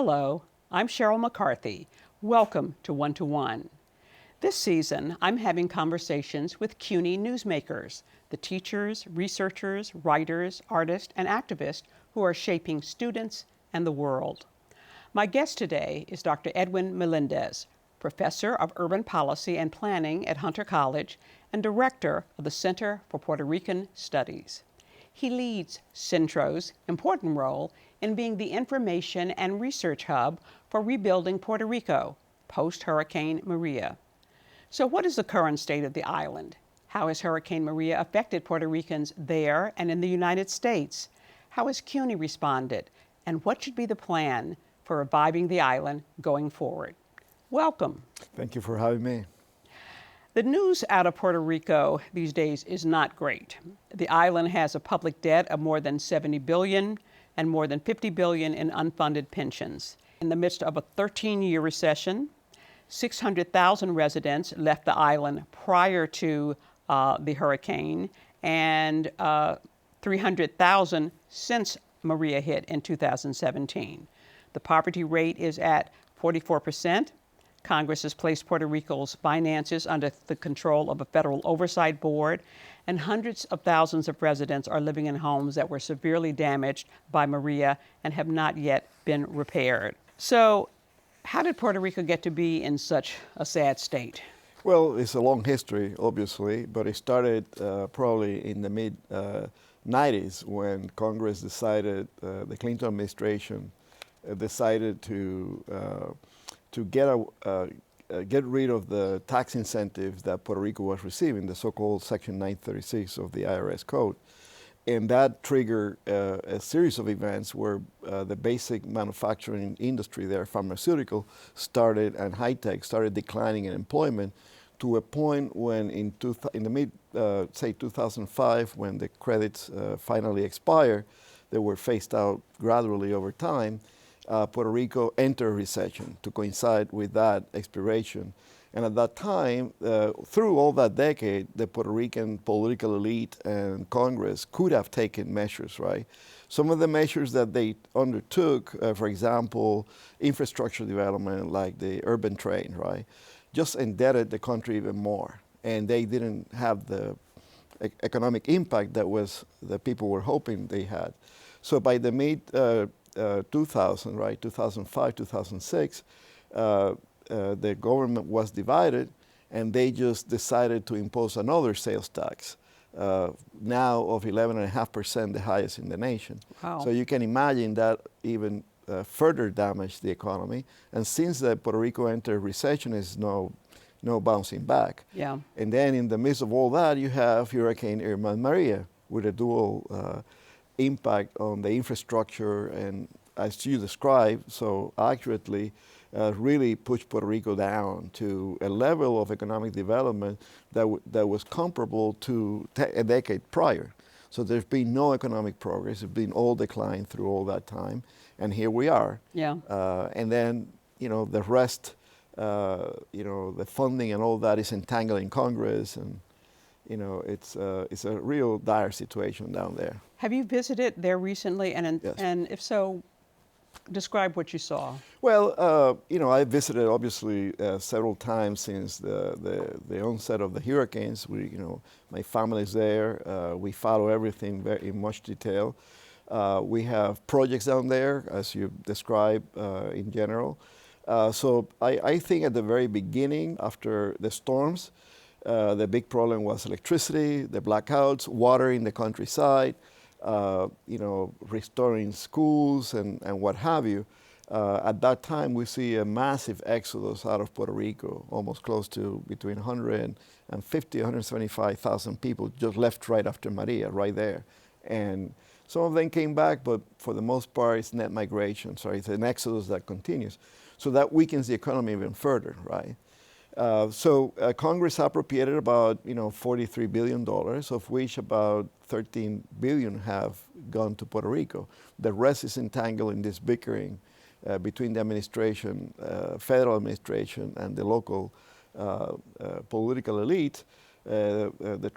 Hello, I'm Sheryl McCarthy. Welcome to One to One. This season, I'm having conversations with CUNY newsmakers, the teachers, researchers, writers, artists, and activists who are shaping students and the world. My guest today is Dr. Edwin Meléndez, professor of urban policy and planning at Hunter College and director of the Center for Puerto Rican Studies. He leads Centro's important role in being the information and research hub for rebuilding Puerto Rico post-Hurricane Maria. So what is the current state of the island? How has Hurricane Maria affected Puerto Ricans there and in the United States? How has CUNY responded? And what should be the plan for reviving the island going forward? Welcome. Thank you for having me. The news out of Puerto Rico these days is not great. The island has a public debt of more than $70 billion and more than $50 billion in unfunded pensions. In the midst of a 13-year recession, 600,000 residents left the island prior to the hurricane, and 300,000 since Maria hit in 2017. The poverty rate is at 44%. Congress has placed Puerto Rico's finances under the control of a federal oversight board, and hundreds of thousands of residents are living in homes that were severely damaged by Maria and have not yet been repaired. So, how did Puerto Rico get to be in such a sad state? Well, it's a long history, obviously, but it started probably in the mid-90s when Congress decided, the Clinton administration decided to get rid of the tax incentives that Puerto Rico was receiving, the so-called Section 936 of the IRS code. And that triggered a series of events where the basic manufacturing industry there, pharmaceutical, started, and high-tech started declining in employment to a point when in the mid, say 2005, when the credits finally expired, they were phased out gradually over time. Puerto Rico entered recession to coincide with that expiration. And at that time, through all that decade, the Puerto Rican political elite and Congress could have taken measures, right? Some of the measures that they undertook, for example, infrastructure development like the urban train, right, just indebted the country even more. And they didn't have the economic impact that people were hoping they had. So by the mid 2000, right, 2005, 2006, the government was divided, and they just decided to impose another sales tax, now of 11.5%, the highest in the nation. Wow. So you can imagine that even further damaged the economy. And since Puerto Rico entered recession, is no bouncing back. Yeah. And then in the midst of all that, you have Hurricane Irma and Maria with a dual impact on the infrastructure, and as you described so accurately, really pushed Puerto Rico down to a level of economic development that was comparable to a decade prior. So there's been no economic progress. It's been all decline through all that time, and here we are. Yeah. And then, the rest, the funding and all that is entangled in Congress, and it's a real dire situation down there. Have you visited there recently? And Yes. And if so, describe what you saw. Well, I visited obviously several times since the onset of the hurricanes. My family's there. We follow everything in much detail. We have projects down there, as you described in general. So I think at the very beginning, after the storms, the big problem was electricity, the blackouts, water in the countryside, restoring schools and what have you. At that time, we see a massive exodus out of Puerto Rico, almost close to between 150, 175,000 people just left right after Maria, right there. And some of them came back, but for the most part, it's net migration. So it's an exodus that continues. So that weakens the economy even further, right? So Congress appropriated about $43 billion, of which about $13 billion have gone to Puerto Rico. The rest is entangled in this bickering between the administration, federal administration, and the local political elite. The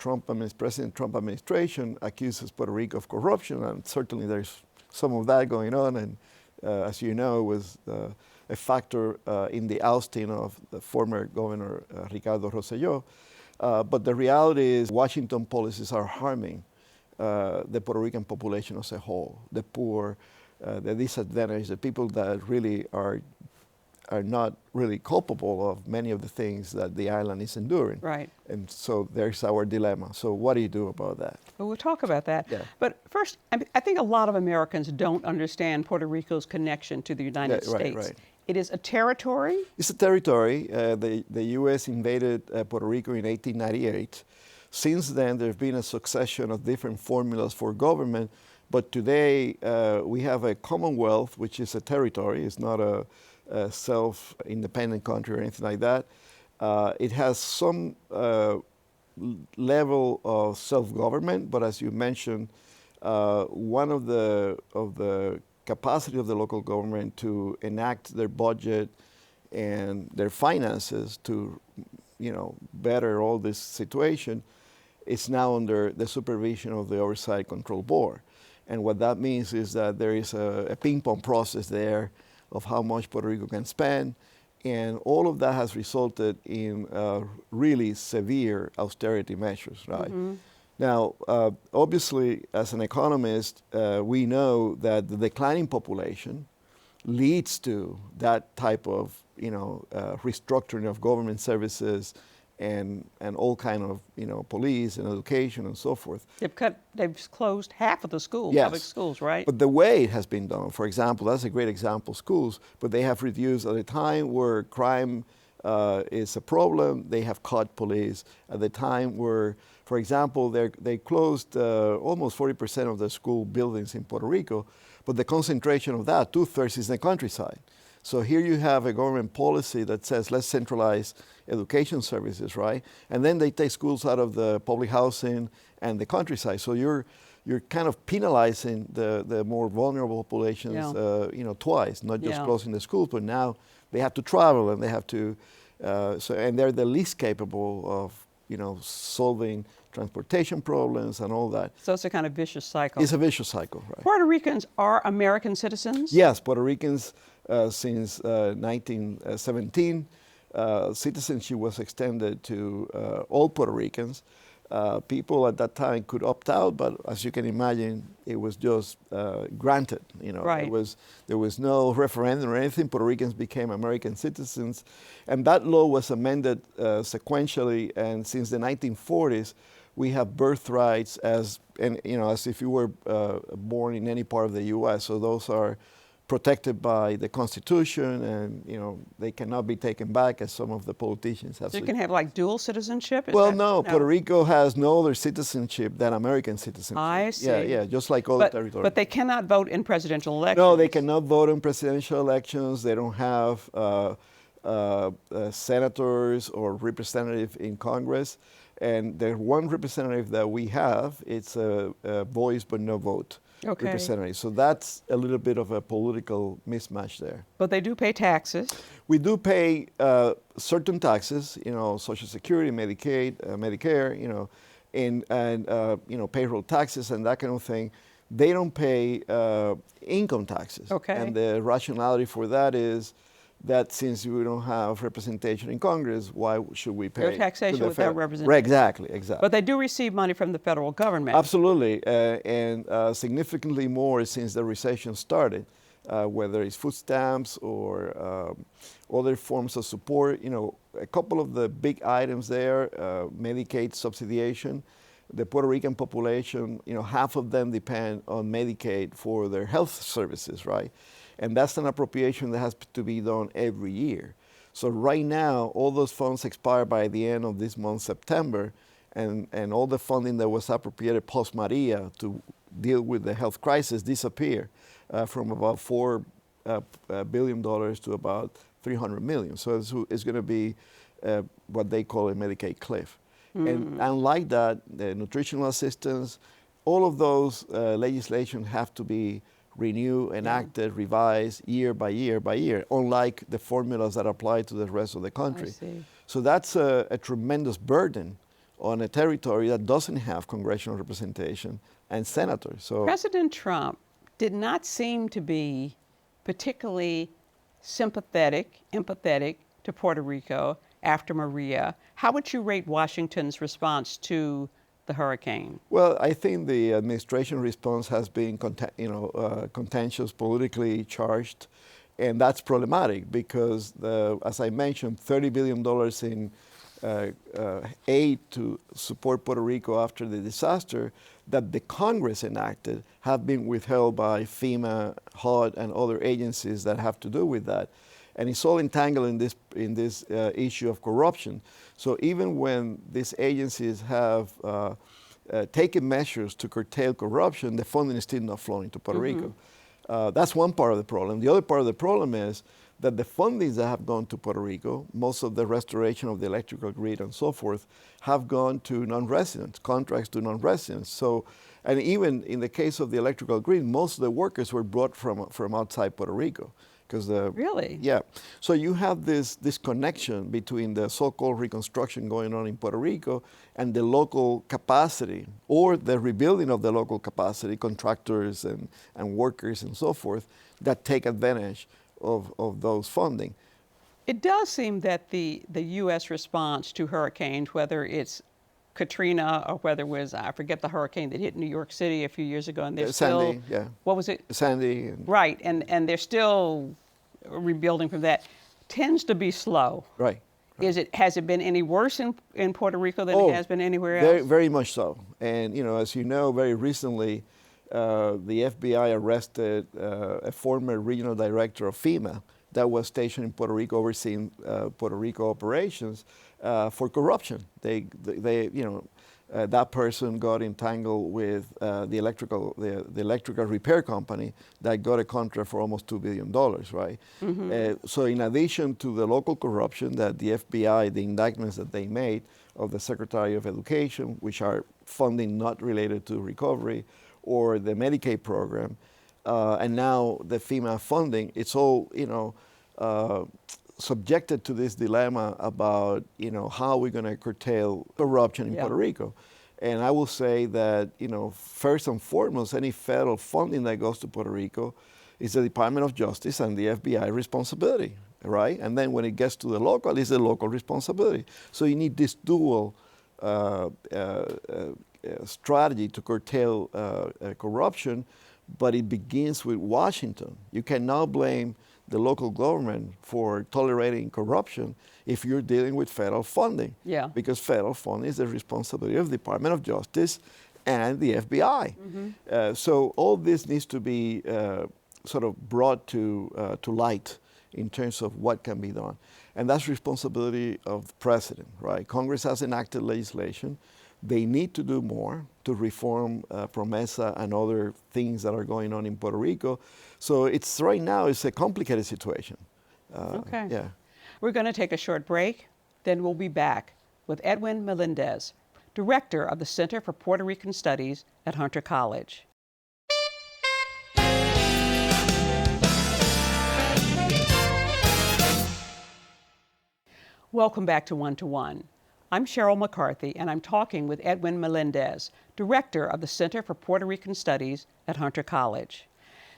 President Trump administration accuses Puerto Rico of corruption, and certainly there's some of that going on, and as you know, was a factor in the ousting of the former Governor Ricardo Rosselló. But the reality is Washington policies are harming the Puerto Rican population as a whole, the poor, the disadvantaged, the people that really are not really culpable of many of the things that the island is enduring. Right. And so there's our dilemma. So what do you do about that? Well, we'll talk about that. Yeah. But first, I think a lot of Americans don't understand Puerto Rico's connection to the United States. Right. It is a territory? It's a territory. The U.S. invaded Puerto Rico in 1898. Since then, there's been a succession of different formulas for government. But today, we have a Commonwealth, which is a territory. It's not a self-independent country or anything like that. It has some level of self-government, but as you mentioned, one of the capacity of the local government to enact their budget and their finances to, better all this situation is now under the supervision of the Oversight Control Board. And what that means is that there is a ping-pong process there of how much Puerto Rico can spend, and all of that has resulted in really severe austerity measures, right? Mm-hmm. Now, obviously, as an economist, we know that the declining population leads to that type of, restructuring of government services and all kind of, police and education and so forth. They've closed half of the schools, yes. Public schools, right? But the way it has been done, for example, that's a great example, schools, but they have reduced at a time where crime is a problem, they have cut police. At the time where, for example, they closed almost 40% of the school buildings in Puerto Rico, but the concentration of that, 2/3 is in the countryside. So here you have a government policy that says, let's centralize education services, right? And then they take schools out of the public housing and the countryside. So you're kind of penalizing the more vulnerable populations, twice, not just closing the schools, but now they have to travel and they have to, and they're the least capable of, solving transportation problems and all that. So it's a kind of vicious cycle. It's a vicious cycle, right? Puerto Ricans are American citizens? Yes, Puerto Ricans since 1917, citizenship was extended to all Puerto Ricans. People at that time could opt out, but as you can imagine, it was just granted. Right. There was no referendum or anything. Puerto Ricans became American citizens, and that law was amended sequentially. And since the 1940s, we have birthrights as if you were born in any part of the U.S. So those are protected by the Constitution, and they cannot be taken back, as some of the politicians have. So you can have like dual citizenship? No, Puerto Rico has no other citizenship than American citizenship. I see. Yeah, just like other territories. But they cannot vote in presidential elections? No, they cannot vote in presidential elections. They don't have senators or representatives in Congress. And the one representative that we have, it's a voice but no vote. Okay. Representative. So that's a little bit of a political mismatch there. But they do pay taxes. We do pay certain taxes, Social Security, Medicaid, Medicare, and payroll taxes and that kind of thing. They don't pay income taxes. Okay. And the rationality for that is that since we don't have representation in Congress, why should we pay? Their taxation without representation. Right, exactly. But they do receive money from the federal government. Absolutely, and significantly more since the recession started, whether it's food stamps or other forms of support. A couple of the big items there, Medicaid subsidiation. The Puerto Rican population, half of them depend on Medicaid for their health services, right? And that's an appropriation that has to be done every year. So right now, all those funds expire by the end of this month, September, and all the funding that was appropriated post-Maria to deal with the health crisis disappear from about $4 billion to about $300 million. So it's going to be what they call a Medicaid cliff. And unlike that, the nutritional assistance, all of those legislation have to be renewed, enacted, revised year by year by year, unlike the formulas that apply to the rest of the country. I see. So that's a tremendous burden on a territory that doesn't have congressional representation and senators. So President Trump did not seem to be particularly empathetic to Puerto Rico after Maria. How would you rate Washington's response to the hurricane? Well, I think the administration response has been contentious, politically charged, and that's problematic because, as I mentioned, $30 billion in aid to support Puerto Rico after the disaster that the Congress enacted have been withheld by FEMA, HUD, and other agencies that have to do with that. And it's all entangled in this issue of corruption. So even when these agencies have taken measures to curtail corruption, the funding is still not flowing to Puerto Rico. That's one part of the problem. The other part of the problem is that the fundings that have gone to Puerto Rico, most of the restoration of the electrical grid and so forth, have gone to non-residents, contracts to non-residents. So, and even in the case of the electrical grid, most of the workers were brought from outside Puerto Rico. Really? Yeah. So you have this connection between the so-called reconstruction going on in Puerto Rico and the local capacity, or the rebuilding of the local capacity, contractors and workers and so forth, that take advantage of those funding. It does seem that the U.S. response to hurricanes, whether it's Katrina or whether it was, I forget the hurricane that hit New York City a few years ago, and they're Sandy, still, yeah. What was it? Sandy. Right, and they're still rebuilding from that, tends to be slow. Right. Has it been any worse in Puerto Rico than it has been anywhere else? Very much so. And as you know, very recently, the FBI arrested a former regional director of FEMA that was stationed in Puerto Rico overseeing Puerto Rico operations for corruption. That person got entangled with the electrical repair company that got a contract for almost $2 billion, right? So in addition to the local corruption that the FBI, the indictments that they made of the Secretary of Education, which are funding not related to recovery, or the Medicaid program, and now the FEMA funding, it's all, subjected to this dilemma about, how we're going to curtail corruption in Puerto Rico. And I will say that, first and foremost, any federal funding that goes to Puerto Rico is the Department of Justice and the FBI responsibility, right? And then when it gets to the local, it's the local responsibility. So you need this dual strategy to curtail corruption, but it begins with Washington. You cannot blame the local government for tolerating corruption if you're dealing with federal funding. Yeah. Because federal funding is the responsibility of the Department of Justice and the FBI. So all this needs to be sort of brought to light in terms of what can be done. And that's responsibility of the president, right? Congress has enacted legislation. They need to do more to reform PROMESA and other things that are going on in Puerto Rico. So right now it's a complicated situation. Okay. Yeah. We're going to take a short break, then we'll be back with Edwin Meléndez, Director of the Center for Puerto Rican Studies at Hunter College. Welcome back to One to One. I'm Sheryl McCarthy, and I'm talking with Edwin Meléndez, Director of the Center for Puerto Rican Studies at Hunter College.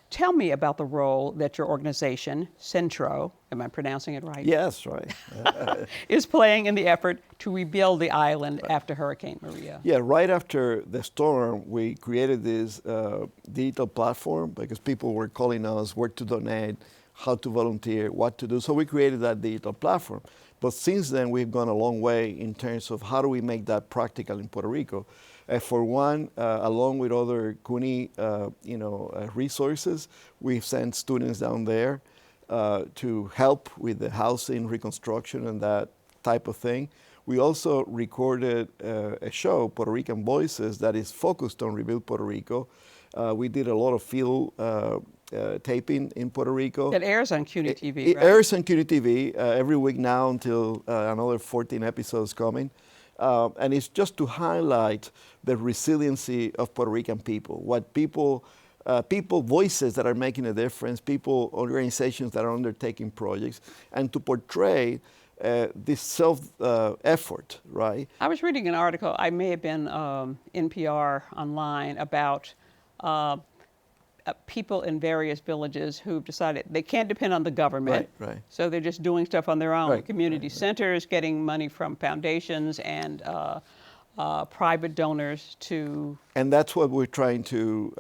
Tell me about the role that your organization, Centro, am I pronouncing it right? Yes, right. is playing in the effort to rebuild the island after Hurricane Maria. Yeah, right after the storm, we created this digital platform because people were calling us where to donate, how to volunteer, what to do. So we created that digital platform. But since then, we've gone a long way in terms of how do we make that practical in Puerto Rico. For one, along with other CUNY resources, we've sent students down there to help with the housing reconstruction and that type of thing. We also recorded a show, Puerto Rican Voices, that is focused on Rebuild Puerto Rico. We did a lot of field taping in Puerto Rico. It airs on CUNY TV, It right? airs on CUNY TV every week now until another 14 episodes coming. And it's just to highlight the resiliency of Puerto Rican people, what people voices that are making a difference, organizations that are undertaking projects, and to portray this self-effort, right? I was reading an article, I may have been NPR online, about people in various villages who've decided they can't depend on the government. Right. So they're just doing stuff on their own. Right, Community centers, getting money from foundations and private donors to. And that's what we're trying to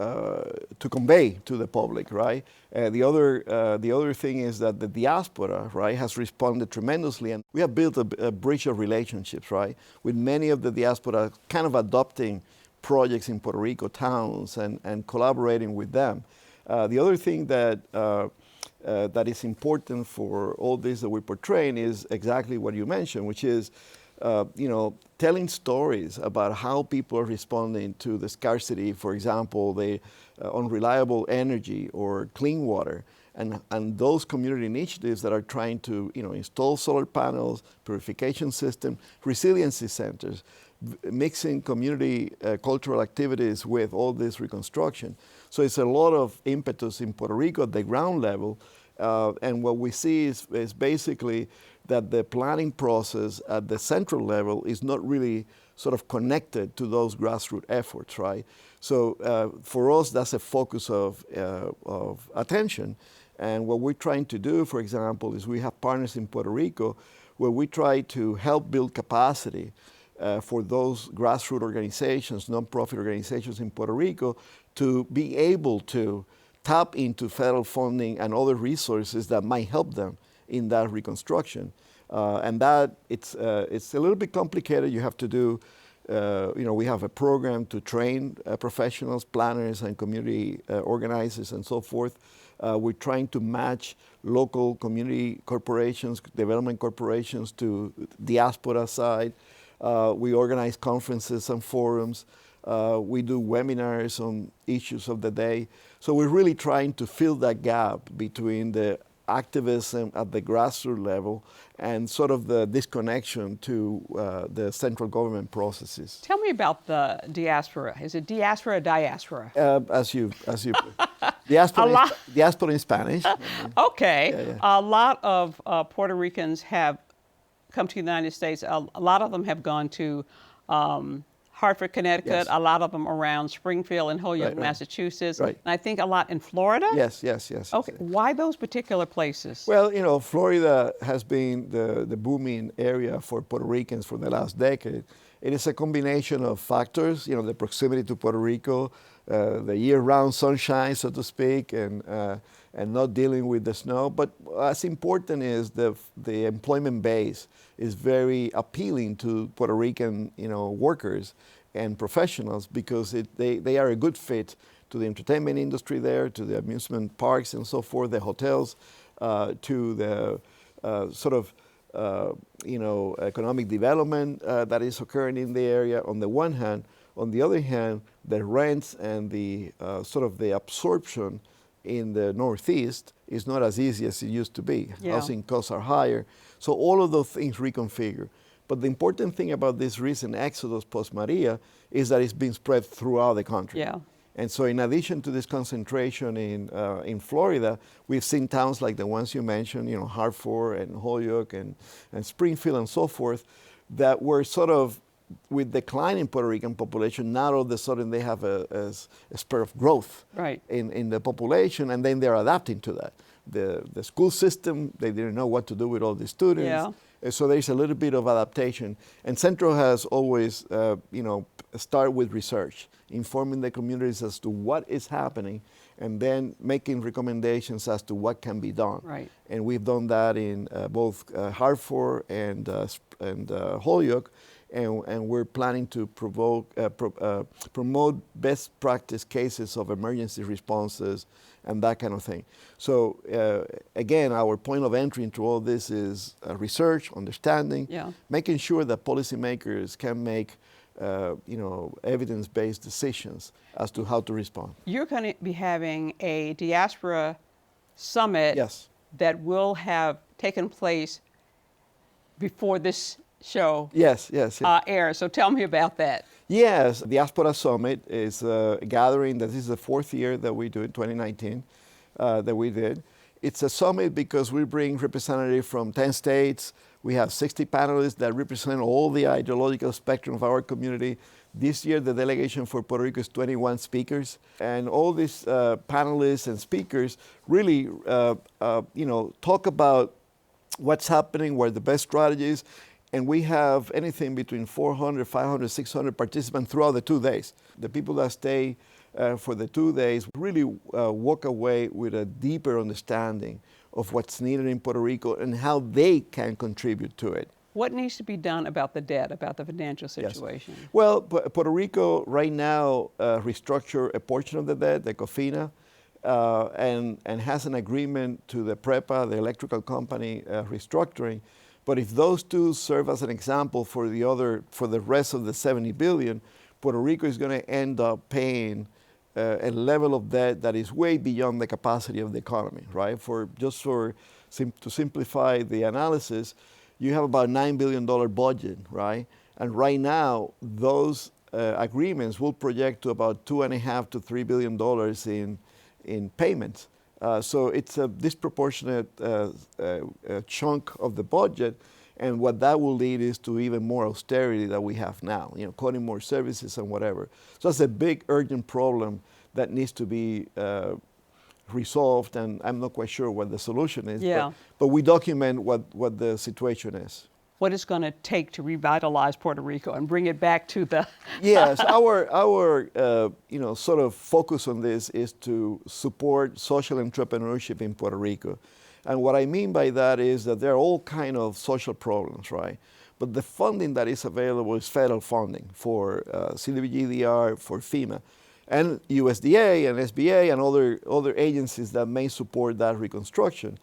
convey to the public, right? The other thing is that the diaspora, right, has responded tremendously, and we have built a bridge of relationships, right, with many of the diaspora kind of adopting projects in Puerto Rico towns and collaborating with them. The other thing that that is important for all this that we're portraying is exactly what you mentioned, which is telling stories about how people are responding to the scarcity, for example, the unreliable energy or clean water, and those community initiatives that are trying to install solar panels, purification system, resiliency centers, mixing community cultural activities with all this reconstruction. So it's a lot of impetus in Puerto Rico at the ground level, and what we see is basically that the planning process at the central level is not really sort of connected to those grassroots efforts, right? So for us, that's a focus of attention. And what we're trying to do, for example, is we have partners in Puerto Rico where we try to help build capacity for those grassroots organizations, nonprofit organizations in Puerto Rico, to be able to tap into federal funding and other resources that might help them in that reconstruction. And that it's a little bit complicated. You have to do, we have a program to train professionals, planners, and community organizers and so forth. We're trying to match local community corporations, development corporations to diaspora side. We organize conferences and forums. We do webinars on issues of the day. So we're really trying to fill that gap between the activism at the grassroots level and sort of the disconnection to the central government processes. Tell me about the diaspora. Is it diaspora or diaspora? As you diaspora in Spanish. Okay. Yeah. A lot of Puerto Ricans have come to the United States. A lot of them have gone to Hartford, Connecticut. Yes. A lot of them around Springfield and Holyoke, Right. Massachusetts. Right. And I think a lot in Florida. Yes. Okay. Why those particular places? Well, Florida has been the booming area for Puerto Ricans for the last decade. It is a combination of factors, the proximity to Puerto Rico, the year-round sunshine, so to speak, and not dealing with the snow. But as important is the employment base is very appealing to Puerto Rican, workers and professionals because they are a good fit to the entertainment industry there, to the amusement parks and so forth, the hotels, to the economic development that is occurring in the area on the one hand. On the other hand, the rents and the the absorption in the Northeast is not as easy as it used to be. Yeah. Housing costs are higher. So all of those things reconfigure. But the important thing about this recent exodus post-Maria is that it's been spread throughout the country. Yeah. And so in addition to this concentration in Florida, we've seen towns like the ones you mentioned, Hartford and Holyoke and Springfield and so forth, that were sort of with declining Puerto Rican population, now all of a sudden they have a spur of growth Right. in the population, and then they're adapting to that. The school system, they didn't know what to do with all the students. Yeah. And so there's a little bit of adaptation. And Centro has always, started with research, informing the communities as to what is happening, and then making recommendations as to what can be done. Right. And we've done that in both Hartford and Holyoke. And we're planning to promote best practice cases of emergency responses and that kind of thing. So again, our point of entry into all this is research, understanding, making sure that policymakers can make evidence-based decisions as to how to respond. You're going to be having a diaspora summit Yes. that will have taken place before this show Yes. airs. So tell me about that. Yes, the Diaspora Summit is a gathering that this is the fourth year that we do in 2019 that we did. It's a summit because we bring representatives from 10 states. We have 60 panelists that represent all the ideological spectrum of our community. This year, the delegation for Puerto Rico is 21 speakers. And all these panelists and speakers really talk about what's happening, what are the best strategies. And we have anything between 400, 500, 600 participants throughout the 2 days. The people that stay for the 2 days really walk away with a deeper understanding of what's needed in Puerto Rico and how they can contribute to it. What needs to be done about the debt, about the financial situation? Yes. Well, Puerto Rico right now restructured a portion of the debt, the COFINA, and has an agreement to the PREPA, the electrical company, restructuring. But if those two serve as an example for the rest of the 70 billion, Puerto Rico is going to end up paying a level of debt that is way beyond the capacity of the economy, right? To simplify the analysis, you have about $9 billion budget, right? And right now, those agreements will project to about $2.5 to $3 billion in payments. So it's a disproportionate chunk of the budget, and what that will lead is to even more austerity that we have now, cutting more services and whatever. So that's a big urgent problem that needs to be resolved, and I'm not quite sure what the solution is, but we document what the situation is. What it's going to take to revitalize Puerto Rico and bring it back to the... Yes, our sort of focus on this is to support social entrepreneurship in Puerto Rico. And what I mean by that is that there are all kind of social problems, right? But the funding that is available is federal funding for CDBG-DR, for FEMA, and USDA and SBA and other agencies that may support that reconstruction.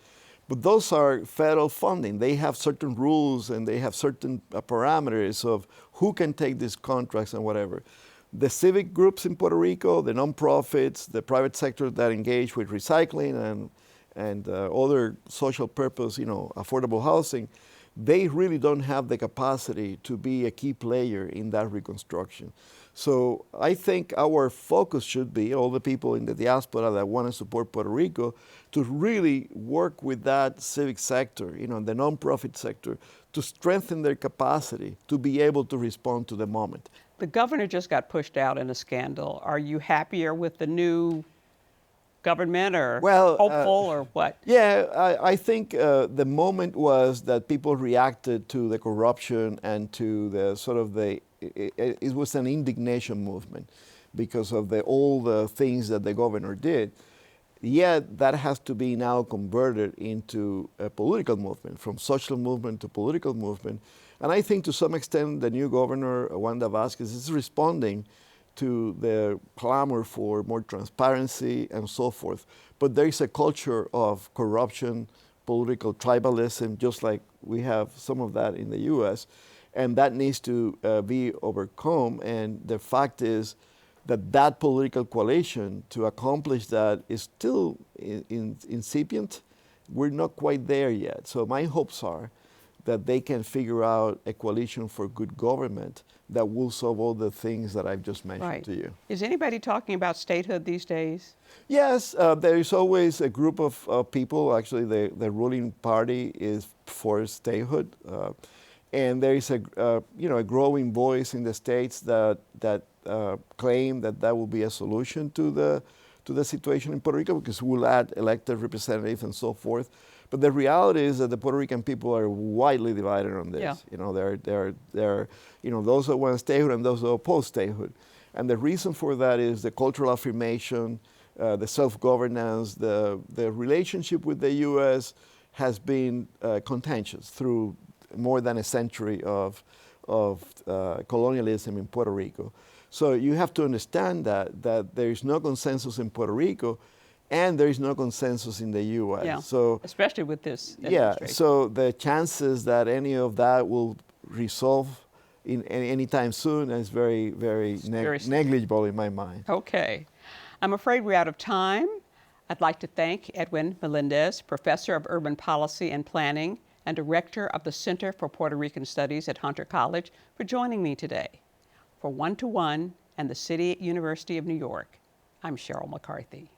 But those are federal funding. They have certain rules and they have certain parameters of who can take these contracts and whatever. The civic groups in Puerto Rico, the nonprofits, the private sector that engage with recycling and other social purpose, affordable housing, they really don't have the capacity to be a key player in that reconstruction. So I think our focus should be, all the people in the diaspora that want to support Puerto Rico, to really work with that civic sector, the nonprofit sector, to strengthen their capacity to be able to respond to the moment. The governor just got pushed out in a scandal. Are you happier with the new government, or hopeful, or what? Yeah, I think the moment was that people reacted to the corruption and to the it was an indignation movement because of all the things that the governor did. Yet that has to be now converted into a political movement, from social movement to political movement. And I think to some extent the new governor, Wanda Vazquez, is responding to the clamor for more transparency and so forth. But there is a culture of corruption, political tribalism, just like we have some of that in the US, and that needs to be overcome. And the fact is that political coalition to accomplish that is still incipient. We're not quite there yet. So my hopes are that they can figure out a coalition for good government that will solve all the things that I've just mentioned to you. Is anybody talking about statehood these days? Yes, there is always a group of people. Actually, the ruling party is for statehood. And there is a growing voice in the states that claim that will be a solution to the situation in Puerto Rico, because we'll add elected representatives and so forth. But the reality is that the Puerto Rican people are widely divided on this. Yeah. There are those that want statehood and those that oppose statehood. And the reason for that is the cultural affirmation, the self-governance, the relationship with the U.S. has been contentious through more than a century of colonialism in Puerto Rico. So you have to understand that there is no consensus in Puerto Rico, and there is no consensus in the U.S. Yeah, so, especially with this administration. Yeah, so the chances that any of that will resolve anytime soon is very, very negligible in my mind. Okay. I'm afraid we're out of time. I'd like to thank Edwin Meléndez, Professor of Urban Policy and Planning and Director of the Center for Puerto Rican Studies at Hunter College, for joining me today. For 1 to 1 and the City University of New York, I'm Sheryl McCarthy.